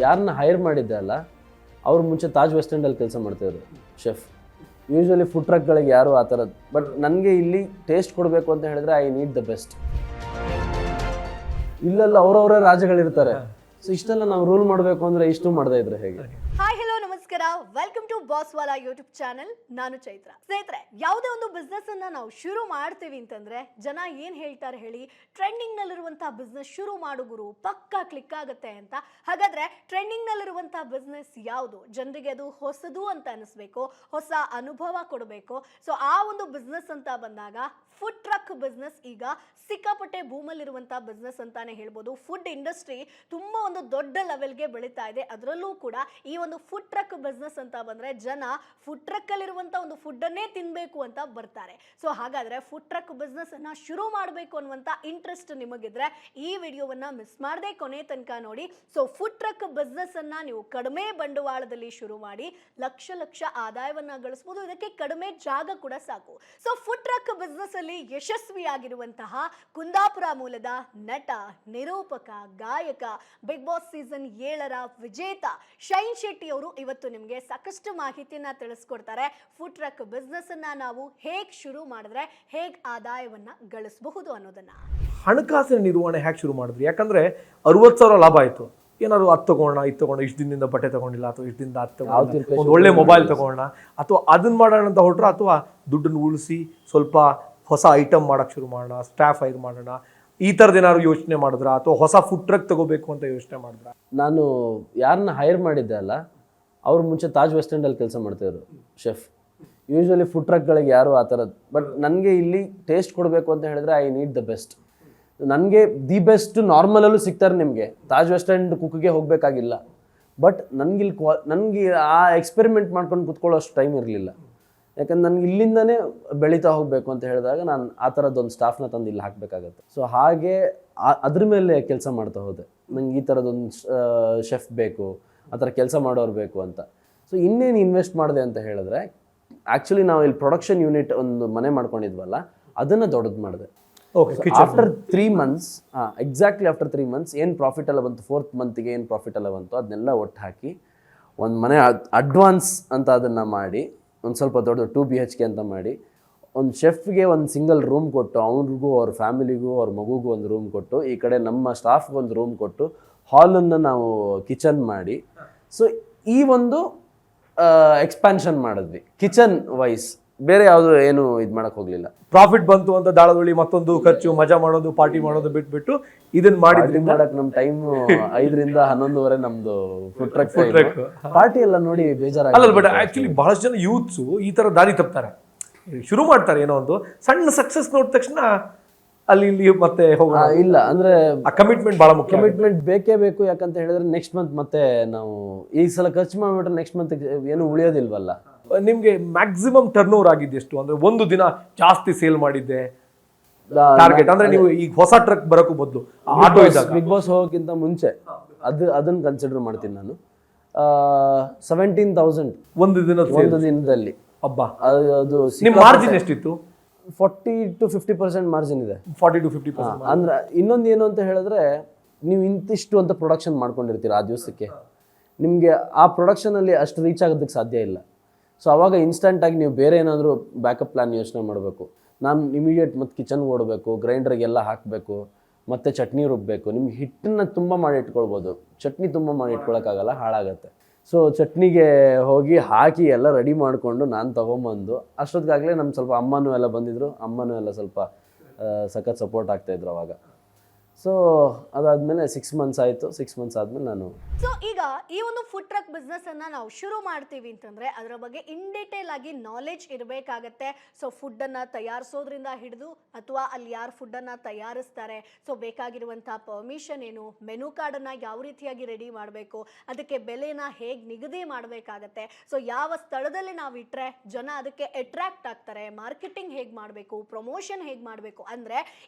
ಯಾರನ್ನ ಹೈರ್ ಮಾಡಿದ್ದೆ ಅಲ್ಲ ಅವ್ರು ಮುಂಚೆ ತಾಜ್ ವೆಸ್ಟ್ ಎಂಡಲ್ಲಿ ಕೆಲಸ ಮಾಡ್ತಾಯಿದ್ರು ಶೆಫ್. ಯೂಶ್ವಲಿ ಫುಡ್ ಟ್ರಕ್ಗಳಿಗೆ ಯಾರು ಆ ಥರದ್ದು, ಬಟ್ ನನಗೆ ಇಲ್ಲಿ ಟೇಸ್ಟ್ ಕೊಡಬೇಕು ಅಂತ ಹೇಳಿದ್ರೆ ಐ ನೀಡ್ ದ ಬೆಸ್ಟ್. ಇಲ್ಲೆಲ್ಲ ಅವರವರೇ ರಾಜ್ಯಗಳಿರ್ತಾರೆ. ಸೊ ಇಷ್ಟೆಲ್ಲ ನಾವು ರೂಲ್ ಮಾಡಬೇಕು ಅಂದರೆ ಇಷ್ಟು ಮಾಡದೇ ಇದ್ರೆ ಹೇಗೆ? ಹಾಯ್ ಹಲೋ ನಮಸ್ಕಾರ, ವೆಲ್ಕಮ್ ಟು ಬಾಸ್ವಾಲಾ ಯೂಟ್ಯೂಬ್ ಚಾನೆಲ್. ನಾನು ಚೈತ್ರ. ಸ್ನೇಹಿತರೆ, ಯಾವುದೇ ಒಂದು ಬಿಸ್ನೆಸ್ ಅನ್ನ ನಾವು ಶುರು ಮಾಡ್ತೀವಿ ಅಂತಂದ್ರೆ ಜನ ಏನ್ ಹೇಳ್ತಾರೆ ಹೇಳಿ, ಟ್ರೆಂಡಿಂಗ್ ನಲ್ಲಿರುವಂತಹ ಬಿಸ್ನೆಸ್ ಶುರು ಮಾಡು ಗುರು, ಪಕ್ಕಾ ಕ್ಲಿಕ್ ಆಗುತ್ತೆ ಅಂತ. ಹಾಗಾದ್ರೆ ಟ್ರೆಂಡಿಂಗ್ ನಲ್ಲಿರುವಂತಹ ಬಿಸ್ನೆಸ್ ಯಾವುದು, ಜನರಿಗೆ ಅದು ಹೊಸದು ಅಂತ ಅನಿಸ್ಬೇಕು, ಹೊಸ ಅನುಭವ ಕೊಡಬೇಕು. ಸೊ ಆ ಒಂದು ಬಿಸ್ನೆಸ್ ಅಂತ ಬಂದಾಗ ಫುಡ್ ಟ್ರಕ್ ಬಿಸ್ನೆಸ್ ಈಗ ಸಿಕ್ಕಾಪಟ್ಟೆ ಬೂಮಲ್ಲಿರುವಂತಹ ಬಿಸ್ನೆಸ್ ಅಂತಾನೆ ಹೇಳ್ಬೋದು. ಫುಡ್ ಇಂಡಸ್ಟ್ರಿ ತುಂಬಾ ಒಂದು ದೊಡ್ಡ ಲೆವೆಲ್ಗೆ ಬೆಳೀತಾ ಇದೆ. ಅದರಲ್ಲೂ ಕೂಡ ಈ ಒಂದು ಫುಡ್ ಟ್ರಕ್ ಬಿಸ್ನೆಸ್ ಅಂತ ಬಂದ್ರೆ ಜನ ಫುಡ್ ಟ್ರಕ್ ಅಲ್ಲಿರುವಂತ ಒಂದು ಫುಡ್ ಅನ್ನೇ ತಿನ್ಬೇಕು ಅಂತ ಬರ್ತಾರೆ. ಸೊ ಹಾಗಾದ್ರೆ ಫುಡ್ ಟ್ರಕ್ ಬಿಸ್ನೆಸ್ ಅನ್ನ ಶುರು ಮಾಡಬೇಕು ಅನ್ನುವಂತ ಇಂಟ್ರೆಸ್ಟ್ ನಿಮಗಿದ್ರೆ ಈ ವಿಡಿಯೋವನ್ನ ಮಿಸ್ ಮಾಡದೆ ಕೊನೆ ತನಕ ನೋಡಿ. ಸೊ ಫುಡ್ ಟ್ರಕ್ ಬಿಸ್ನೆಸ್ ಅನ್ನ ನೀವು ಕಡಿಮೆ ಬಂಡವಾಳದಲ್ಲಿ ಶುರು ಮಾಡಿ ಲಕ್ಷ ಲಕ್ಷ ಆದಾಯವನ್ನ ಗಳಿಸಬಹುದು. ಇದಕ್ಕೆ ಕಡಿಮೆ ಜಾಗ ಕೂಡ ಸಾಕು. ಸೊ ಫುಡ್ ಟ್ರಕ್ ಬಿಸ್ನೆಸ್ ಅಲ್ಲಿ ಯಶಸ್ವಿಯಾಗಿರುವಂತಹ ಕುಂದಾಪುರ ಮೂಲದ ನಟ, ನಿರೂಪಕ, ಗಾಯಕ, ಬಿಗ್ ಬಾಸ್ ಸೀಸನ್ 7ರ ವಿಜೇತ ಶೈನ್ ಶೆಟ್ಟಿ ಅವರು ಇವತ್ತು ನಿಮಗೆ ಸಾಕಷ್ಟು ಮಾಹಿತಿಯನ್ನ ತಿಳಿಸ್ಕೊಡ್ತಾರೆ. ಫುಡ್ ಟ್ರಕ್ ಬಿಸ್ನೆಸ್ ಅನ್ನ ನಾವು ಹೇಗ್ ಶುರು ಮಾಡಿದ್ರೆ ಹೇಗ್ ಆದಾಯವನ್ನ ಗಳಿಸಬಹುದು ಅನ್ನೋದನ್ನ. ಹಣಕಾಸಿನ ನಿರ್ವಹಣೆ ಹೇಗೆ ಶುರು ಮಾಡಿದ್ರಿ? ಯಾಕಂದ್ರೆ 60,000 ಲಾಭ ಆಯ್ತು, ಏನಾದ್ರು ಅದು ತಗೋಣ ಇದು ತಗೋಣ, ಇಷ್ಟು ದಿನದಿಂದ ಬಟ್ಟೆ ತಗೊಂಡಿಲ್ಲ ಅಥವಾ ಇಷ್ಟು ದಿನದಿಂದ ಅದು ತಗೊಂಡು ಒಂದು ಒಳ್ಳೆ ಮೊಬೈಲ್ ತಗೋಣ ಅಥವಾ ಅದನ್ನ ಮಾಡೋಣ ಅಂತ ಹೊರಟ್ರೆ, ಅಥವಾ ದುಡ್ಡನ್ನು ಉಳಿಸಿ ಸ್ವಲ್ಪ ಹೊಸ ಐಟಮ್ ಮಾಡೋಕ್ಕೆ ಶುರು ಮಾಡೋಣ, ಸ್ಟಾಫ್ ಹೈರ್ ಮಾಡೋಣ, ಈ ಥರದ್ದು ಏನಾದ್ರು ಯೋಚನೆ ಮಾಡಿದ್ರ ಅಥವಾ ಹೊಸ ಫುಡ್ ಟ್ರಕ್ ತಗೋಬೇಕು ಅಂತ ಯೋಚನೆ ಮಾಡಿದ್ರ? ನಾನು ಯಾರನ್ನ ಹೈರ್ ಮಾಡಿದ್ದೆ ಅಲ್ಲ ಅವ್ರು ಮುಂಚೆ ತಾಜ್ ವೆಸ್ಟ್ ಎಂಡಲ್ಲಿ ಕೆಲಸ ಮಾಡ್ತಾಯಿದ್ರು ಶೆಫ್. ಯೂಶ್ವಲಿ ಫುಡ್ ಟ್ರಕ್ಗಳಿಗೆ ಯಾರು ಆ ಥರದ್ದು, ಬಟ್ ನನಗೆ ಇಲ್ಲಿ ಟೇಸ್ಟ್ ಕೊಡಬೇಕು ಅಂತ ಹೇಳಿದ್ರೆ ಐ ನೀಡ್ ದ ಬೆಸ್ಟ್. ನನಗೆ ದಿ ಬೆಸ್ಟ್ ನಾರ್ಮಲಲ್ಲೂ ಸಿಗ್ತಾರೆ ನಿಮಗೆ, ತಾಜ್ ವೆಸ್ಟ್ ಎಂಡ್ ಕುಕ್ಗೆ ಹೋಗಬೇಕಾಗಿಲ್ಲ. ಬಟ್ ನನಗಿಲ್ಲಿ ನನಗೆ ಆ ಎಕ್ಸ್ಪೆರಿಮೆಂಟ್ ಮಾಡ್ಕೊಂಡು ಕುತ್ಕೊಳ್ಳೋಷ್ಟು ಟೈಮ್ ಇರಲಿಲ್ಲ. ಯಾಕಂದ್ರೆ ನನಗೆ ಇಲ್ಲಿಂದನೇ ಬೆಳೀತಾ ಹೋಗಬೇಕು ಅಂತ ಹೇಳಿದಾಗ ನಾನು ಆ ಥರದ್ದೊಂದು ಸ್ಟಾಫ್ನ ತಂದು ಇಲ್ಲಿ ಹಾಕಬೇಕಾಗತ್ತೆ. ಸೊ ಹಾಗೆ ಅದ್ರ ಮೇಲೆ ಕೆಲಸ ಮಾಡ್ತಾ ಹೋದೆ. ನಂಗೆ ಈ ಥರದ್ದೊಂದು ಶೆಫ್ ಬೇಕು, ಆ ಥರ ಕೆಲಸ ಮಾಡೋರು ಬೇಕು ಅಂತ. ಸೊ ಇನ್ನೇನು ಇನ್ವೆಸ್ಟ್ ಮಾಡಿದೆ ಅಂತ ಹೇಳಿದ್ರೆ, ಆ್ಯಕ್ಚುಲಿ ನಾವು ಇಲ್ಲಿ ಪ್ರೊಡಕ್ಷನ್ ಯೂನಿಟ್ ಒಂದು ಮನೆ ಮಾಡ್ಕೊಂಡಿದ್ವಲ್ಲ, ಅದನ್ನು ದೊಡ್ಡದು ಮಾಡಿದೆ. After 3 months, exactly after 3 months ಏನು ಪ್ರಾಫಿಟ್ ಎಲ್ಲ ಬಂತು, 4th ಮಂತಿಗೆ ಏನು ಪ್ರಾಫಿಟ್ ಎಲ್ಲ ಬಂತು ಅದನ್ನೆಲ್ಲ ಒಟ್ಟು ಹಾಕಿ ಒಂದು ಮನೆ ಅಡ್ವಾನ್ಸ್ ಅಂತ ಅದನ್ನು ಮಾಡಿ, ಒಂದು ಸ್ವಲ್ಪ ದೊಡ್ಡ 2 BHK ಅಂತ ಮಾಡಿ, ಒಂದು ಶೆಫ್ಗೆ ಒಂದು ಸಿಂಗಲ್ ರೂಮ್ ಕೊಟ್ಟು, ಅವ್ರಿಗೂ ಅವ್ರ ಫ್ಯಾಮಿಲಿಗೂ ಅವ್ರ ಮಗುಗೂ ಒಂದು ರೂಮ್ ಕೊಟ್ಟು, ಈ ಕಡೆ ನಮ್ಮ ಸ್ಟಾಫ್ಗೆ ಒಂದು ರೂಮ್ ಕೊಟ್ಟು, ಹಾಲನ್ನು ನಾವು ಕಿಚನ್ ಮಾಡಿ, ಸೊ ಈ ಒಂದು ಎಕ್ಸ್ಪ್ಯಾನ್ಷನ್ ಮಾಡಿದ್ವಿ ಕಿಚನ್ ವೈಸ್. ಬೇರೆ ಯಾವುದು ಏನು ಇದು ಮಾಡಕ್ ಹೋಗ್ಲಿಲ್ಲ. ಪ್ರಾಫಿಟ್ ಬಂತು ಅಂತ ದಾಳದೊಳಿ ಮತ್ತೊಂದು ಖರ್ಚು, ಮಜಾ ಮಾಡೋದು, ಪಾರ್ಟಿ ಮಾಡೋದು ಬಿಟ್ಬಿಟ್ಟು ಇದನ್ನ ಮಾಡಿದ್ರಿಂದ ನಮ್ ಟೈಮ್ 5ರಿಂದ 11ವರೆ ನಮ್ದು ಫುಡ್ ಟ್ರಕ್ ಪಾರ್ಟಿ ಎಲ್ಲ ನೋಡಿ ಬೇಜಾರ. ಅಲ್ಲ, ಬಟ್ ಆಕ್ಚುಲಿ ಬಹಳಷ್ಟು ಜನ ಯೂತ್ಸು ಈ ತರ ದಾರಿ ತಪ್ತಾರೆ, ಶುರು ಮಾಡ್ತಾರೆ ಏನೋ ಒಂದು ಸಣ್ಣ ಸಕ್ಸಸ್ ನೋಡಿದ ತಕ್ಷಣ ಅಲ್ಲಿ ಇಲ್ಲಿ ಮತ್ತೆ ಹೋಗೋಣ. ಇಲ್ಲ ಅಂದ್ರೆ ಆ ಕಮಿಟ್ಮೆಂಟ್ ಬಹಳ ಮುಖ್ಯ. ಕಮಿಟ್ಮೆಂಟ್ ಬೇಕೇ ಬೇಕು. ಯಾಕಂತ ಹೇಳಿದ್ರೆ ನೆಕ್ಸ್ಟ್ ಮಂತ್ ಮತ್ತೆ ನಾವು ಈ ಸಲ ಖರ್ಚು ಮಾಡ್ಬಿಟ್ರೆ ನೆಕ್ಸ್ಟ್ ಮಂತ್ ಏನು ಉಳಿಯೋದಿಲ್ವಲ್ಲ. ನಿಮ್ಗೆ ಮ್ಯಾಕ್ಸಿಮಮ್ ಟರ್ನ್ ಓವರ್ ಆಗಿದ್ದು ಎಷ್ಟು? ಅಂದ್ರೆ ಒಂದು ದಿನ ಜಾಸ್ತಿ ಸೇಲ್ ಮಾಡಿದ್ದೆ ಟಾರ್ಗೆಟ್ ಅಂದ್ರೆ ನೀವು ಈಗ ಹೊಸ ಟ್ರಕ್ ಬರೋಕ್ಕೂ ಬದಲು ಆಟೋ ಇದ್ದಾಗ ಬಿಗ್ ಬಾಸ್ ಹೋಗೋಕ್ಕಿಂತ ಮುಂಚೆ ಅದನ್ನ ಕನ್ಸಿಡರ್ ಮಾಡ್ತೀನಿ ನಾನು. 17,000 ಒಂದು ದಿನದಲ್ಲಿ. ಹಬ್ಬ. ಅದು ನಿಮ್ಮ ಮಾರ್ಜಿನ್ ಎಷ್ಟಿತ್ತು? 40 to 50% ಮಾರ್ಜಿನ್ ಇದೆ. 40 to 50%. ಅಂದ್ರೆ ಇನ್ನೊಂದು ಏನು ಅಂತ ಹೇಳಿದ್ರೆ, ನೀವು ಇಂತಿಷ್ಟು ಅಂತ ಪ್ರೊಡಕ್ಷನ್ ಮಾಡ್ಕೊಂಡಿರ್ತೀರ ಆ ದಿವಸಕ್ಕೆ, ನಿಮಗೆ ಆ ಪ್ರೊಡಕ್ಷನಲ್ಲಿ ಅಷ್ಟು ರೀಚ್ ಆಗೋದಕ್ಕೆ ಸಾಧ್ಯ ಇಲ್ಲ. ಸೊ ಅವಾಗ ಇನ್ಸ್ಟಂಟಾಗಿ ನೀವು ಬೇರೆ ಏನಾದರೂ ಬ್ಯಾಕಪ್ ಪ್ಲಾನ್ ಯೋಚನೆ ಮಾಡಬೇಕು. ನಾನು ಇಮಿಡಿಯೇಟ್ ಮತ್ತು ಕಿಚನ್ಗೆ ಓಡಬೇಕು, ಗ್ರೈಂಡರ್ಗೆಲ್ಲ ಹಾಕಬೇಕು, ಮತ್ತು ಚಟ್ನಿ ರುಬ್ಬಬೇಕು. ನಿಮ್ಗೆ ಹಿಟ್ಟನ್ನು ತುಂಬ ಮಾಡಿ ಇಟ್ಕೊಳ್ಬೋದು, ಚಟ್ನಿ ತುಂಬ ಮಾಡಿ ಇಟ್ಕೊಳಕ್ಕಾಗಲ್ಲ, ಹಾಳಾಗತ್ತೆ. ಸೊ ಚಟ್ನಿಗೆ ಹೋಗಿ ಹಾಕಿ ಎಲ್ಲ ರೆಡಿ ಮಾಡಿಕೊಂಡು ನಾನು ತೊಗೊಂಬಂದು ಅಷ್ಟೊತ್ತಿಗಾಗಲೇ ನಮ್ಮ ಸ್ವಲ್ಪ ಅಮ್ಮನೂ ಎಲ್ಲ ಬಂದಿದ್ದರು. ಅಮ್ಮನೂ ಎಲ್ಲ ಸ್ವಲ್ಪ ಸಖತ್ ಸಪೋರ್ಟ್ ಆಗ್ತಾಯಿದ್ರು ಅವಾಗ. ಸೊ ಅದಾದಮೇಲೆ 6 ಮಂತ್ಸ್ ಆಯಿತು. 6 ಮಂತ್ಸ್ ಆದಮೇಲೆ ನಾನು ಈಗ ಈ ಒಂದು ಫುಡ್ ಟ್ರಕ್ ಬಿಸ್ನೆಸ್ ಅನ್ನ ನಾವು ಶುರು ಮಾಡ್ತೀವಿ ಅಂತಂದ್ರೆ ಅದರ ಬಗ್ಗೆ ಇನ್ ಡೀಟೇಲ್ ಆಗಿ ನಾಲೆಜ್ ಇರಬೇಕಾಗತ್ತೆ. ಸೊ ಫುಡ್ ಅನ್ನ ತಯಾರಿಸೋದ್ರಿಂದ ಹಿಡಿದು ಅಥವಾ ಅಲ್ಲಿ ಯಾರು ಫುಡ್ ಅನ್ನ ತಯಾರಿಸ್ತಾರೆ, ಸೊ ಬೇಕಾಗಿರುವಂತಹ ಪರ್ಮಿಷನ್ ಏನು, ಮೆನು ಕಾರ್ಡ್ ಅನ್ನ ಯಾವ ರೀತಿಯಾಗಿ ರೆಡಿ ಮಾಡಬೇಕು, ಅದಕ್ಕೆ ಬೆಲೆನ ಹೇಗೆ ನಿಗದಿ ಮಾಡಬೇಕಾಗತ್ತೆ, ಸೊ ಯಾವ ಸ್ಥಳದಲ್ಲಿ ನಾವು ಇಟ್ಟರೆ ಜನ ಅದಕ್ಕೆ ಅಟ್ರಾಕ್ಟ್ ಆಗ್ತಾರೆ, ಮಾರ್ಕೆಟಿಂಗ್ ಹೇಗೆ ಮಾಡಬೇಕು, ಪ್ರಮೋಷನ್ ಹೇಗೆ ಮಾಡಬೇಕು, ಅಂದ್ರೆ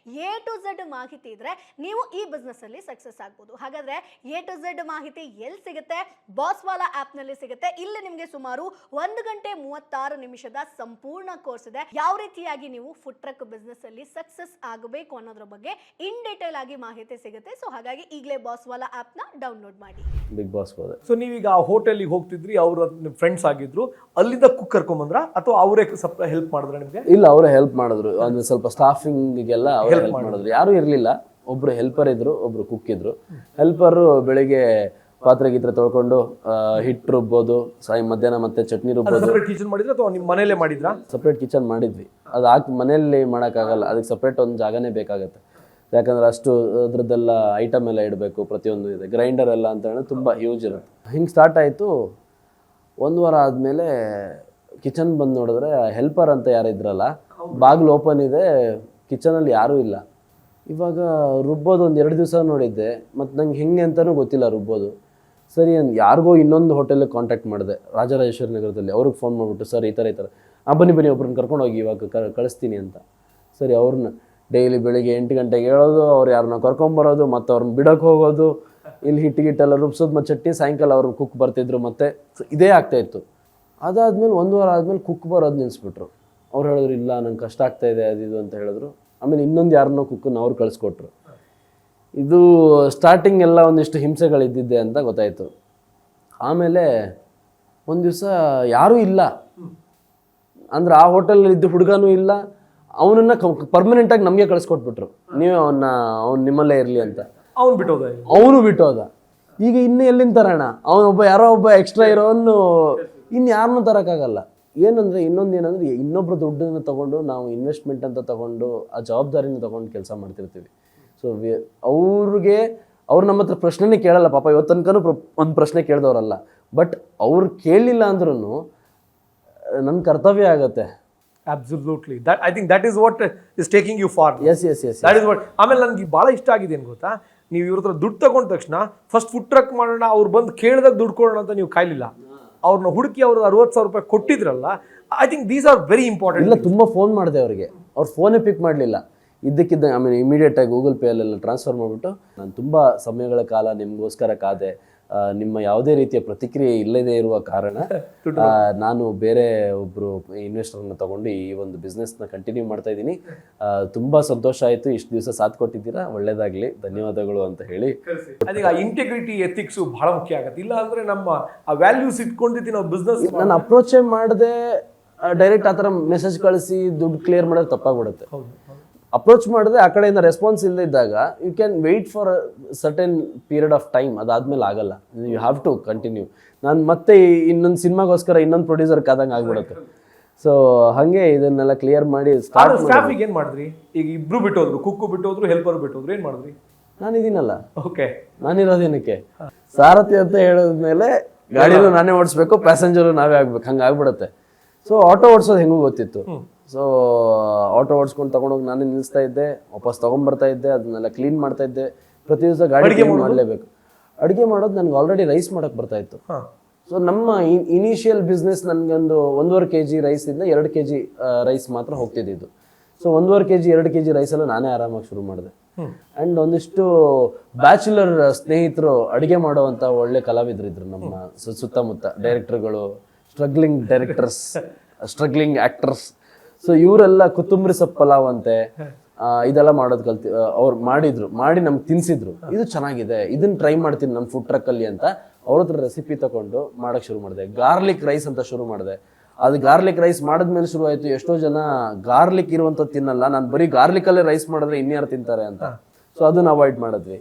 A to Z ಮಾಹಿತಿ ಇದ್ರೆ ನೀವು ಈ ಬಿಸ್ನೆಸ್ ಅಲ್ಲಿ ಸಕ್ಸಸ್ ಆಗ್ಬೋದು. ಹಾಗಾದ್ರೆ A to Z ಮಾಹಿತಿ ಎಲ್ಲಿ ಸಿಗುತ್ತೆ? ಬಾಸ್ವಾಲಾ ಆಪ್ ನಲ್ಲಿ ಸಿಗುತ್ತೆ. ಇಲ್ಲಿ ನಿಮಗೆ ಸುಮಾರು 1 ಗಂಟೆ 36 ನಿಮಿಷದ ಸಂಪೂರ್ಣ ಕೋರ್ಸ್ ಇದೆ. ಯಾವ ರೀತಿಯಾಗಿ ನೀವು ಫುಡ್ ಟ್ರಕ್ ಬಿಸ್ನೆಸ್ ಅಲ್ಲಿ ಸಕ್ಸಸ್ ಆಗಬೇಕು ಅನ್ನೋದ್ರ ಬಗ್ಗೆ ಇನ್ ಡೀಟೇಲ್ ಆಗಿ ಮಾಹಿತಿ ಸಿಗುತ್ತೆ. ಸೊ ಹಾಗಾಗಿ ಈಗಲೇ ಬಾಸ್ವಾಲಾ ಆಪ್ ನ ಡೌನ್ಲೋಡ್ ಮಾಡಿ. ಬಿಗ್ ಬಾಸ್ ಹೋದೆ. ಸೊ ನೀವೀಗ ಆ ಹೋಟೆಲ್ಗೆ ಹೋಗ್ತಿದ್ರಿ, ಅವ್ರ ನಿಮ್ಮ ಫ್ರೆಂಡ್ಸ್ ಆಗಿದ್ರು, ಅಲ್ಲಿಂದ ಕುಕ್ ಕರ್ಕೊಂಬಂದ್ರ ಅಥವಾ ಅವರೇ ಹೆಲ್ಪ್ ಮಾಡಿದ್ರ ನಿಮಗೆ? ಇಲ್ಲ, ಅವರೇ ಹೆಲ್ಪ್ ಮಾಡಿದ್ರು. ಅಂದ್ರೆ ಸ್ವಲ್ಪ ಸ್ಟಾಫಿಂಗಿಗೆಲ್ಲ ಅವರೇ ಹೆಲ್ಪ್ ಮಾಡಿದ್ರು. ಯಾರು ಇರ್ಲಿಲ್ಲ, ಒಬ್ರು ಹೆಲ್ಪರ್ ಇದ್ರು, ಒಬ್ರು ಕುಕ್ ಇದ್ರು. ಹೆಲ್ಪರ್ ಬೆಳಿಗ್ಗೆ ಪಾತ್ರೆ ಗೀತ್ರೆ ತೊಳ್ಕೊಂಡು ಹಿಟ್ಟು ರುಬ್ಬೋದು, ಮಧ್ಯಾಹ್ನ ಮತ್ತೆ ಚಟ್ನಿ ರುಬ್ಬೋದು. ಸಪರೇಟ್ ಕಿಚನ್ ಮಾಡಿದ್ರ ಅಥವಾ ನಿಮ್ಮ ಮನೇಲೆ ಮಾಡಿದ್ರಾ? ಸಪ್ರೇಟ್ ಕಿಚನ್ ಮಾಡಿದ್ವಿ. ಅದು ಮನೇಲಿ ಮಾಡೋಕ್ಕಾಗಲ್ಲ, ಅದಕ್ಕೆ ಸಪ್ರೇಟ್ ಒಂದು ಜಾಗನೇ ಬೇಕಾಗತ್ತೆ. ಯಾಕಂದ್ರೆ ಅಷ್ಟು ಅದ್ರದ್ದೆಲ್ಲ ಐಟಮ್ ಎಲ್ಲ ಇಡಬೇಕು, ಪ್ರತಿಯೊಂದು ಇದೆ, ಗ್ರೈಂಡರ್ ಎಲ್ಲ ಅಂತ ಹೇಳಿ ತುಂಬ ಹ್ಯೂಜ್ ಇರುತ್ತೆ. ಹಿಂಗೆ ಸ್ಟಾರ್ಟ್ ಆಯಿತು. 1 ವಾರ ಆದಮೇಲೆ ಕಿಚನ್ ಬಂದು ನೋಡಿದ್ರೆ ಹೆಲ್ಪರ್ ಅಂತ ಯಾರಿದ್ರಲ್ಲ, ಬಾಗಿಲು ಓಪನ್ ಇದೆ, ಕಿಚನಲ್ಲಿ ಯಾರೂ ಇಲ್ಲ. ಇವಾಗ ರುಬ್ಬೋದು ಒಂದು 2 ದಿವಸ ನೋಡಿದ್ದೆ, ಮತ್ತು ನಂಗೆ ಹೆಂಗೆ ಅಂತಲೂ ಗೊತ್ತಿಲ್ಲ ರುಬ್ಬೋದು. ಸರಿ, ಯಾರಿಗೋ ಇನ್ನೊಂದು ಹೋಟೆಲಿಗೆ ಕಾಂಟ್ಯಾಕ್ಟ್ ಮಾಡಿದೆ ರಾಜರಾಜೇಶ್ವರಿ ನಗರದಲ್ಲಿ. ಅವ್ರಿಗೆ ಫೋನ್ ಮಾಡಿಬಿಟ್ಟು, ಸರ್ ಈ ಥರ ಬನ್ನಿ ಒಬ್ರನ್ನ ಕರ್ಕೊಂಡು ಹೋಗಿ ಇವಾಗ ಕಳಿಸ್ತೀನಿ ಅಂತ. ಸರಿ, ಅವ್ರನ್ನ ಡೈಲಿ ಬೆಳಿಗ್ಗೆ 8 ಗಂಟೆಗೆ ಹೇಳೋದು, ಅವ್ರು ಯಾರನ್ನ ಕರ್ಕೊಂಬರೋದು, ಮತ್ತು ಅವ್ರನ್ನ ಬಿಡೋಕ್ಕೆ ಹೋಗೋದು, ಇಲ್ಲಿ ಹಿಟ್ಟಿಗೆಲ್ಲ ರುಬ್ಸೋದು, ಮತ್ತು ಚಟ್ನಿ ಸಾಯಂಕಾಲ ಅವ್ರು ಕುಕ್ ಬರ್ತಿದ್ರು, ಮತ್ತು ಇದೇ ಆಗ್ತಾಯಿತ್ತು. ಅದಾದಮೇಲೆ 1 ವಾರ ಆದಮೇಲೆ ಕುಕ್ ಬರೋದು ನಿಲ್ಲಿಸ್ಬಿಟ್ರು. ಅವ್ರು ಹೇಳಿದ್ರು, ಇಲ್ಲ ನಂಗೆ ಕಷ್ಟ ಆಗ್ತಾಯಿದೆ ಅದು ಇದು ಅಂತ ಹೇಳಿದ್ರು. ಆಮೇಲೆ ಇನ್ನೊಂದು ಯಾರನ್ನೋ ಕುಕ್ಕನ್ನು ಅವ್ರು ಕಳಿಸ್ಕೊಟ್ರು. ಇದು ಸ್ಟಾರ್ಟಿಂಗ್ ಎಲ್ಲ ಒಂದಿಷ್ಟು ಹಿಂಸೆಗಳಿದ್ದಿದ್ದೆ ಅಂತ ಗೊತ್ತಾಯಿತು. ಆಮೇಲೆ ಒಂದು ದಿವಸ ಯಾರೂ ಇಲ್ಲ, ಅಂದ್ರೆ ಆ ಹೋಟೆಲಲ್ಲಿ ಇದ್ದ ಹುಡುಗನೂ ಇಲ್ಲ, ಅವನನ್ನು ಪರ್ಮನೆಂಟಾಗಿ ನಮಗೆ ಕಳಿಸ್ಕೊಟ್ಬಿಟ್ರು, ನೀವು ಅವ್ನು ನಿಮ್ಮಲ್ಲೇ ಇರಲಿ ಅಂತ. ಅವನು ಬಿಟ್ಟೋದ. ಈಗ ಇನ್ನು ಎಲ್ಲಿಂದ ತರೋಣ? ಅವನೊಬ್ಬ ಯಾರೋ ಒಬ್ಬ ಎಕ್ಸ್ಟ್ರಾ ಇರೋನು ಇನ್ನು ಯಾರನ್ನೂ ತರೋಕ್ಕಾಗಲ್ಲ. ಏನಂದರೆ ಇನ್ನೊಂದೇನೆಂದರೆ, ಇನ್ನೊಬ್ಬರು ದುಡ್ಡನ್ನು ತೊಗೊಂಡು ನಾವು ಇನ್ವೆಸ್ಟ್ಮೆಂಟ್ ಅಂತ ತೊಗೊಂಡು ಆ ಜವಾಬ್ದಾರಿನ ತೊಗೊಂಡು ಕೆಲಸ ಮಾಡ್ತಿರ್ತೀವಿ. ಸೊ ಅವ್ರು ನಮ್ಮ ಹತ್ರ ಪ್ರಶ್ನೆನೇ ಕೇಳಲ್ಲ ಪಾಪ. ಇವತ್ತು ತನಕನೂ ಒಂದು ಪ್ರಶ್ನೆ ಕೇಳಿದವರಲ್ಲ. ಬಟ್ ಅವ್ರು ಕೇಳಲಿಲ್ಲ ಅಂದ್ರೂ ನನ್ನ ಕರ್ತವ್ಯ ಆಗುತ್ತೆ. Absolutely. I think that is what is taking you far. Yes. That is what. ಆಮೇಲೆ ನನಗೆ ಭಾಳ ಇಷ್ಟ ಆಗಿದೆ ಏನು ಗೊತ್ತಾ, ನೀವು ಇವ್ರ ಹತ್ರ ದುಡ್ಡು ತಗೊಂಡ ತಕ್ಷಣ ಫಸ್ಟ್ ಫುಡ್ ಟ್ರಕ್ ಮಾಡೋಣ, ಅವ್ರು ಬಂದು ಕೇಳಿದಾಗ ದುಡ್ಡು ಕೊಡೋಣ ಅಂತ ನೀವು ಕಾಯಲಿಲ್ಲ. ಅವ್ರನ್ನ ಹುಡುಕಿ ಅವ್ರದ್ದು 60,000 ರೂಪಾಯಿ ಕೊಟ್ಟಿದ್ರಲ್ಲ. I think these are very important. ಇಲ್ಲ, ತುಂಬ ಫೋನ್ ಮಾಡಿದೆ ಅವ್ರಿಗೆ, ಅವ್ರು ಫೋನೇ ಪಿಕ್ ಮಾಡಲಿಲ್ಲ. ಇದ್ದಕ್ಕಿದ್ದಂಗೆ ಆಮೇಲೆ ಇಮಿಡಿಯೇಟಾಗಿ ಗೂಗಲ್ ಪೇಯಲ್ಲೆಲ್ಲ ಟ್ರಾನ್ಸ್ಫರ್ ಮಾಡಿಬಿಟ್ಟು, ನಾನು ತುಂಬ ಸಮಯಗಳ ಕಾಲ ನಿಮಗೋಸ್ಕರ ಕಾದೆ, ನಿಮ್ಮ ಯಾವುದೇ ರೀತಿಯ ಪ್ರತಿಕ್ರಿಯೆ ಇಲ್ಲದೇ ಇರುವ ಕಾರಣ ನಾನು ಬೇರೆ ಒಬ್ಬರು ಇನ್ವೆಸ್ಟರ್ನ ತಗೊಂಡು ಈ ಒಂದು ಬಿಸ್ನೆಸ್ನ ಕಂಟಿನ್ಯೂ ಮಾಡ್ತಾ ಇದ್ದೀನಿ. ತುಂಬ ಸಂತೋಷ ಆಯಿತು, ಇಷ್ಟು ದಿವಸ ಸಾಥ್ ಕೊಟ್ಟಿದ್ದೀರಾ, ಒಳ್ಳೇದಾಗಲಿ, ಧನ್ಯವಾದಗಳು ಅಂತ ಹೇಳಿ. ಅದೀಗ ಇಂಟಿಗ್ರಿಟಿ ಎಥಿಕ್ಸು ಬಹಳ ಮುಖ್ಯ ಆಗುತ್ತೆ. ಇಲ್ಲ ಅಂದರೆ ನಮ್ಮ ಆ ವ್ಯಾಲ್ಯೂಸ್ ಇಟ್ಕೊಂಡಿದ್ದು ನಾವು ಬಿಸ್ನೆಸ್. ನಾನು ಅಪ್ರೋಚೇ ಮಾಡದೆ ಡೈರೆಕ್ಟ್ ಆ ಥರ ಮೆಸೇಜ್ ಕಳಿಸಿ ದುಡ್ಡು ಕ್ಲಿಯರ್ ಮಾಡೋದು ತಪ್ಪಾಗ್ಬಿಡುತ್ತೆ. ಅಪ್ರೋಚ್ ಮಾಡಿದ್ರೆ ಆ ಕಡೆಯಿಂದ ರೆಸ್ಪಾನ್ಸ್ ಇಲ್ಲದೆ ಇದ್ದಾಗ you can wait for certain period of time, ಅದಾದ್ಮೇಲೆ ಆಗಲ್ಲ. You have to continue. ನಾನು ಮತ್ತೆ ಇನ್ನೊಂದು ಸಿನಿಮಾಗೋಸ್ಕರ ಇನ್ನೊಂದು ಪ್ರೊಡ್ಯೂಸರ್ ಕಾದಂಗೆ ಆಗ್ಬಿಡುತ್ತೆ. ಸೊ ಹಾಗೆ ಇದನ್ನೆಲ್ಲ ಕ್ಲಿಯರ್ ಮಾಡಿ ಸ್ಟಾಫಿಗೆ ಏನು ಮಾಡಿದ್ರಿ? ಈಗ ಇಬ್ರು ಬಿಟ್ಟೋದ್ರು, ಕುಕ್ಕು ಬಿಟ್ಟೋದ್ರು, ಹೆಲ್ಪರ್ ಬಿಟ್ಟೋದ್ರು, ಏನು ಮಾಡಿದ್ರಿ? ನಾನಿದ್ದೀನಲ್ಲ, ಓಕೆ, ನಾನಿರೋದೇನಕ್ಕೆ ಸಾರಥಿ ಅಂತ ಹೇಳಿದ್ಮೇಲೆ ಗಾಡಿನೂ ನಾನೇ ಓಡಿಸ್ಬೇಕು, ಪ್ಯಾಸೆಂಜರು ನಾವೇ ಆಗ್ಬೇಕು, ಹಂಗೆ ಆಗ್ಬಿಡುತ್ತೆ. ಸೊ ಆಟೋ ಓಡಿಸೋದು ಹೆಂಗೂ ಗೊತ್ತಿತ್ತು. ಸೊ ಆಟೋ ಓಡಿಸ್ಕೊಂಡು ತೊಗೊಂಡೋಗಿ ನಾನೇ ನಿಲ್ಲಿಸ್ತಾ ಇದ್ದೆ, ವಾಪಸ್ ತೊಗೊಂಬರ್ತಾ ಇದ್ದೆ, ಅದನ್ನೆಲ್ಲ ಕ್ಲೀನ್ ಮಾಡ್ತಾ ಇದ್ದೆ. ಪ್ರತಿ ದಿವಸ ಗಾಡಿ ಕ್ಲೀನ್ ಮಾಡಲೇಬೇಕು. ಅಡುಗೆ ಮಾಡೋದು ನನಗೆ ಆಲ್ರೆಡಿ ರೈಸ್ ಮಾಡೋಕ್ಕೆ ಬರ್ತಾ ಇತ್ತು. ಸೊ ನಮ್ಮ ಇನಿಷಿಯಲ್ ಬಿಸ್ನೆಸ್ ನನಗೊಂದು 1.5 kg ರೈಸಿಂದ 2 kg ರೈಸ್ ಮಾತ್ರ ಹೋಗ್ತಿದ್ದಿದ್ದು. ಸೊ 1.5 kg 2 kg ರೈಸೆಲ್ಲ ನಾನೇ ಆರಾಮಾಗಿ ಶುರು ಮಾಡಿದೆ. ಆ್ಯಂಡ್ ಒಂದಿಷ್ಟು ಬ್ಯಾಚುಲರ್ ಸ್ನೇಹಿತರು ಅಡುಗೆ ಮಾಡುವಂಥ ಒಳ್ಳೆ ಕಲಾವಿದರಿದ್ರು ನಮ್ಮ ಸುತ್ತಮುತ್ತ, ಡೈರೆಕ್ಟರ್ಗಳು, struggling directors, struggling actors. So ಇವರೆಲ್ಲ ಕೊತ್ತಂಬರಿ ಸೊಪ್ಪು ಪಲಾವ್ ಅಂತೆ ಇದೆಲ್ಲ ಮಾಡೋದು ಅವ್ರು ಮಾಡಿ ನಮ್ಗೆ ತಿನ್ಸಿದ್ರು. ಇದು ಚೆನ್ನಾಗಿದೆ, ಇದನ್ನ ಟ್ರೈ ಮಾಡ್ತೀನಿ ನಮ್ಮ ಫುಡ್ ಟ್ರಕ್ಕಲ್ಲಿ ಅಂತ ಅವ್ರ ಹತ್ರ ರೆಸಿಪಿ ತಗೊಂಡು ಮಾಡೋಕ್ಕೆ ಶುರು ಮಾಡಿದೆ. ಗಾರ್ಲಿಕ್ ರೈಸ್ ಅಂತ ಶುರು ಮಾಡಿದೆ. ಅದು ಗಾರ್ಲಿಕ್ ರೈಸ್ ಮಾಡಿದ್ಮೇಲೆ ಶುರು ಆಯಿತು, ಎಷ್ಟೋ ಜನ ಗಾರ್ಲಿಕ್ ಇರುವಂಥದ್ದು ತಿನ್ನಲ್ಲ, ನಾನು ಬರೀ ಗಾರ್ಲಿಕಲ್ಲೇ ರೈಸ್ ಮಾಡಿದ್ರೆ ಇನ್ಯಾರು ತಿಂತಾರೆ ಅಂತ. ಸೊ ಅದನ್ನ ಅವಾಯ್ಡ್ ಮಾಡಿದ್ವಿ.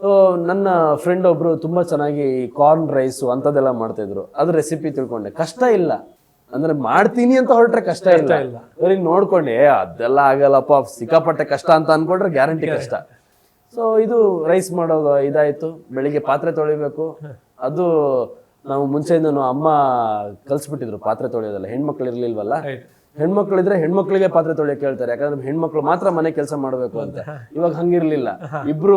ಸೊ ನನ್ನ ಫ್ರೆಂಡ್ ಒಬ್ರು ತುಂಬ ಚೆನ್ನಾಗಿ ಕಾರ್ನ್ ರೈಸು ಅಂಥದ್ದೆಲ್ಲ ಮಾಡ್ತಾಯಿದ್ರು. ಅದು ರೆಸಿಪಿ ತಿಳ್ಕೊಂಡೆ. ಕಷ್ಟ ಇಲ್ಲ, ಅಂದ್ರೆ ಮಾಡ್ತೀನಿ ಅಂತ ಹೊರಟ್ರೆ ಕಷ್ಟ ಇಲ್ಲ. ಬರೀ ನೋಡ್ಕೊಂಡೆ ಅದೆಲ್ಲ ಆಗಲ್ಲಪ್ಪ, ಸಿಕ್ಕಾಪಟ್ಟೆ ಕಷ್ಟ ಅಂತ ಅನ್ಕೊಂಡ್ರೆ ಗ್ಯಾರಂಟಿ ಕಷ್ಟ. ಸೊ ಇದು ರೈಸ್ ಮಾಡೋದು ಇದಾಯಿತು. ಬೆಳಿಗ್ಗೆ ಪಾತ್ರೆ ತೊಳಿಬೇಕು. ಅದು ನಾವು ಮುಂಚೆಯಿಂದನು ಅಮ್ಮ ಕಲ್ಸ್ಬಿಟ್ಟಿದ್ರು ಪಾತ್ರೆ ತೊಳೆಯೋದಲ್ಲ. ಹೆಣ್ಮಕ್ಳು ಇರ್ಲಿಲ್ವಲ್ಲ, ಹೆಣ್ಮಕ್ಳಿದ್ರೆ ಹೆಣ್ಮಕ್ಳಿಗೆ ಪಾತ್ರೆ ತೊಳೆಯಕ್ಕೆ ಹೇಳ್ತಾರೆ, ಯಾಕಂದ್ರೆ ಹೆಣ್ಮಕ್ಳು ಮಾತ್ರ ಮನೆ ಕೆಲಸ ಮಾಡಬೇಕು ಅಂತ. ಇವಾಗ ಹಂಗಿರ್ಲಿಲ್ಲ, ಇಬ್ರು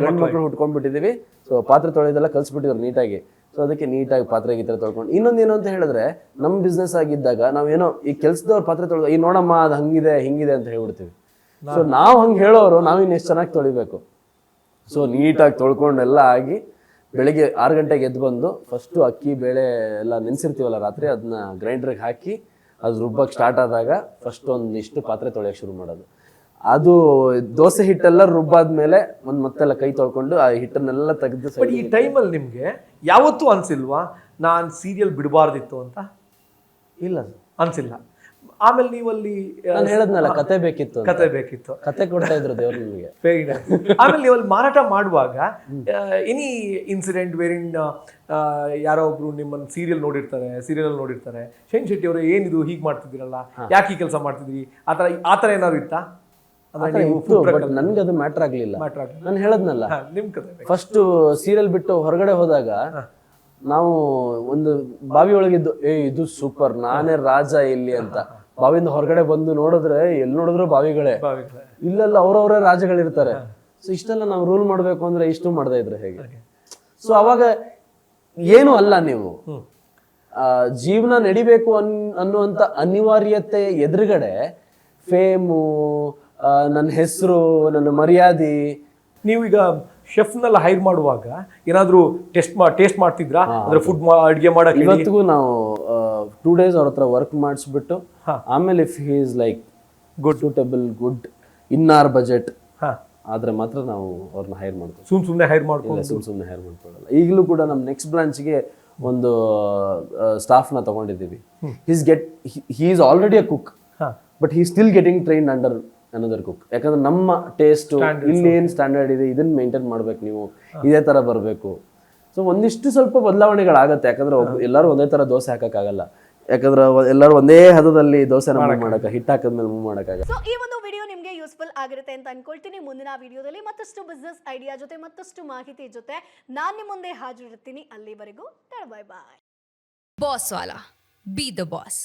ಗಂಡ್ಮಕ್ಳು ಹುಟ್ಕೊಂಡ್ಬಿಟ್ಟಿದೀವಿ. ಸೊ ಪಾತ್ರೆ ತೊಳೆಯೋದೆಲ್ಲ ಕಲ್ಸ್ಬಿಟ್ಟಿದ್ರು ನೀಟಾಗಿ. ಸೊ ಅದಕ್ಕೆ ನೀಟಾಗಿ ಪಾತ್ರೆ ಗೀತ್ರೆ ತೊಳ್ಕೊಂಡು. ಇನ್ನೊಂದೇನು ಅಂತ ಹೇಳಿದ್ರೆ, ನಮ್ಮ ಬಿಸ್ನೆಸ್ ಆಗಿದ್ದಾಗ ನಾವೇನೋ ಈ ಕೆಲ್ಸದವ್ರು ಪಾತ್ರೆ ತೊಳೆದ, ಈ ನೋಡಮ್ಮ ಅದು ಹಂಗಿದೆ ಹಿಂಗಿದೆ ಅಂತ ಹೇಳ್ಬಿಡ್ತೀವಿ. ಸೊ ನಾವು ಹಂಗೆ ಹೇಳೋರು, ನಾವು ಇನ್ನೆಷ್ಟು ಚೆನ್ನಾಗಿ ತೊಳಿಬೇಕು. ಸೊ ನೀಟಾಗಿ ತೊಳ್ಕೊಂಡೆಲ್ಲ ಆಗಿ ಬೆಳಿಗ್ಗೆ 6 ಗಂಟೆಗೆ ಎದ್ದು ಬಂದು ಫಸ್ಟು ಅಕ್ಕಿ ಬೇಳೆ ಎಲ್ಲ ನೆನೆಸಿರ್ತೀವಲ್ಲ ರಾತ್ರಿ, ಅದನ್ನ ಗ್ರೈಂಡ್ರಿಗೆ ಹಾಕಿ ಅದು ರುಬ್ಬಕ್ಕೆ ಸ್ಟಾರ್ಟ್ ಆದಾಗ ಫಸ್ಟ್ ಒಂದಿಷ್ಟು ಪಾತ್ರೆ ತೊಳೆಯೋಕೆ ಶುರು ಮಾಡೋದು. ಅದು ದೋಸೆ ಹಿಟ್ಟೆಲ್ಲ ರುಬ್ಬಾದ್ಮೇಲೆ ಮತ್ತೆಲ್ಲ ಕೈ ತೊಳ್ಕೊಂಡು ಆ ಹಿಟ್ಟನ್ನೆಲ್ಲ ತೆಗೆದು. ಬಟ್ ಈ ಟೈಮಲ್ಲಿ ನಿಮಗೆ ಯಾವತ್ತೂ ಅನ್ಸಿಲ್ವಾ ನಾನು ಸೀರಿಯಲ್ ಬಿಡಬಾರ್ದಿತ್ತು ಅಂತ? ಇಲ್ಲ ಅನ್ಸಿಲ್ಲ. ಆಮೇಲೆ ನೀವಲ್ಲಿ ನಾನು ಹೇಳದ್ನಲ್ಲ ಕತೆ ಬೇಕಿತ್ತು, ಕತೆ ಬೇಕಿತ್ತು, ಕತೆ ಕೊಡ್ತಾ ಇದ್ರು ದೇವ್ರು ನಿಮಗೆ. ಆಮೇಲೆ ನೀವಲ್ಲಿ ಮಾರಾಟ ಮಾಡುವಾಗ ಎನಿ ಇನ್ಸಿಡೆಂಟ್ ವೇರಿನ್ ಯಾರೋ ಒಬ್ರು ನಿಮ್ಮನ್ನು ಸೀರಿಯಲ್ ನೋಡಿರ್ತಾರೆ, ಶೈನ್ ಶೆಟ್ಟಿ ಅವರು ಏನಿದು ಹೀಗೆ ಮಾಡ್ತಿದ್ದೀರಲ್ಲ, ಯಾಕೆ ಈ ಕೆಲಸ ಮಾಡ್ತಿದ್ರಿ, ಆ ಥರ ಏನಾದ್ರು ಇತ್ತಾ? ನನ್ಗೆ ಅದು ಮ್ಯಾಟ್ರ್ ಆಗ್ಲಿಲ್ಲ. ನಾನು ಹೇಳದ್ನಲ್ಲ, ನಿಮ್ ಕತೆ ಫಸ್ಟ್ ಸೀರಿಯಲ್ ಬಿಟ್ಟು ಹೊರಗಡೆ ಹೋದಾಗ ನಾವು ಒಂದು ಬಾವಿ ಒಳಗಿದ್ದು, ಇದು ಸೂಪರ್, ನಾನೇ ರಾಜ ಇಲ್ಲಿ ಅಂತ. ಬಾವಿಯಿಂದ ಹೊರಗಡೆ ಬಂದು ನೋಡಿದ್ರೆ ಎಲ್ಲಿ ನೋಡಿದ್ರು ಬಾವಿಗಳೇ, ಇಲ್ಲೆಲ್ಲ ಅವ್ರವರೇ ರಾಜಗಳಿರ್ತಾರೆ. ಸೊ ಇಷ್ಟೆಲ್ಲ ನಾವು ರೂಲ್ ಮಾಡ್ಬೇಕು ಅಂದ್ರೆ ಇಷ್ಟು ಮಾಡದೇ ಇದ್ರೆ ಹೇಗೆ? ಸೊ ಅವಾಗ ಏನು ಅಲ್ಲ, ನೀವು ಜೀವನ ನಡಿಬೇಕು ಅನ್ನುವಂತ ಅನಿವಾರ್ಯತೆ ಎದುರುಗಡೆ ಫೇಮು, ನನ್ನ ಹೆಸರು, ನನ್ನ ಮರ್ಯಾದೆ. ನೀವೀಗ ಶೆಫ್ನೆಲ್ಲ ಹೈರ್ ಮಾಡುವಾಗ ಏನಾದ್ರು ಟೇಸ್ಟ್ ಮಾಡ್ತಿದ್ರಾ? ಅಂದ್ರೆ ಫುಡ್ ಅಡಿಗೆ ಮಾಡಕ್ಕೆ ಇವತ್ತಿಗೂ ನಾವು 2 days ಅವ್ರ ಹತ್ರ ವರ್ಕ್ ಮಾಡಿಸ್ಬಿಟ್ಟು ಆಮೇಲೆ if he is like good suitable, good in our budget ಆದ್ರೆ ಮಾತ್ರ ನಾವು ಅವ್ರನ್ನ ಹೈರ್ ಮಾಡ್ತೀವಿ. ಸುಮ್ನೆ ಹೈರ್ ಮಾಡ್ಕೊಳ್ಳಲ್ಲ, ಸುಮ್ನೆ ಹೈರ್ ಮಾಡ್ಕೊಳ್ಳಲ್ಲ. ಈಗಲೂ ಕೂಡ ನಮ್ಮ ನೆಕ್ಸ್ಟ್ ಬ್ರಾಂಚ್ಗೆ ಒಂದು ಸ್ಟಾಫ್ನ ತಗೊಂಡಿದ್ದೀವಿ. He is already a cook, but he still getting trained under another cook. ಯಾಕಂದ್ರೆ ನಮ್ಮ ಟೇಸ್ಟ್ ಇಲ್ಲಿ ಏನ್ ಸ್ಟ್ಯಾಂಡರ್ಡ್ ಇದೆ ಇದನ್ನ ಮೇಂಟೈನ್ ಮಾಡ್ಬೇಕು, ನೀವು ಇದೇ ತರ ಬರಬೇಕು. ಸೊ ಒಂದಿಷ್ಟು ಸ್ವಲ್ಪ ಬದಲಾವಣೆಗಳಾಗತ್ತೆ, ಯಾಕಂದ್ರೆ ಎಲ್ಲರೂ ಒಂದೇ ತರ ದೋಸೆ ಹಾಕಕ್ಕಾಗಲ್ಲ. ಯಾಕಂದ್ರೆ ಎಲ್ಲರೂ ಒಂದೇ ಹದದಲ್ಲಿ ದೋಸೆ ಹಿಟ್ಟು ಹಾಕಿದ್ಮೇಲೆ ಮೂವ್ ಮಾಡಕ್ಕಾಗಲ್ಲ. ಸೊ ಈ ಒಂದು ವಿಡಿಯೋ ನಿಮಗೆ ಯೂಸ್ಫುಲ್ ಆಗಿರುತ್ತೆ ಅಂತ ಅನ್ಕೊಳ್ತೀನಿ. ಮುಂದಿನ ವಿಡಿಯೋದಲ್ಲಿ ಮತ್ತಷ್ಟು ಬಿಸ್ನೆಸ್ ಐಡಿಯಾ ಜೊತೆ ಮತ್ತಷ್ಟು ಮಾಹಿತಿ ಜೊತೆ ನಾನು ನಿಮ್ಮ ಮುಂದೆ ಹಾಜರಿರ್ತೀನಿ. ಅಲ್ಲಿವರೆಗೂ bye bye. Boss Wala. Be the boss.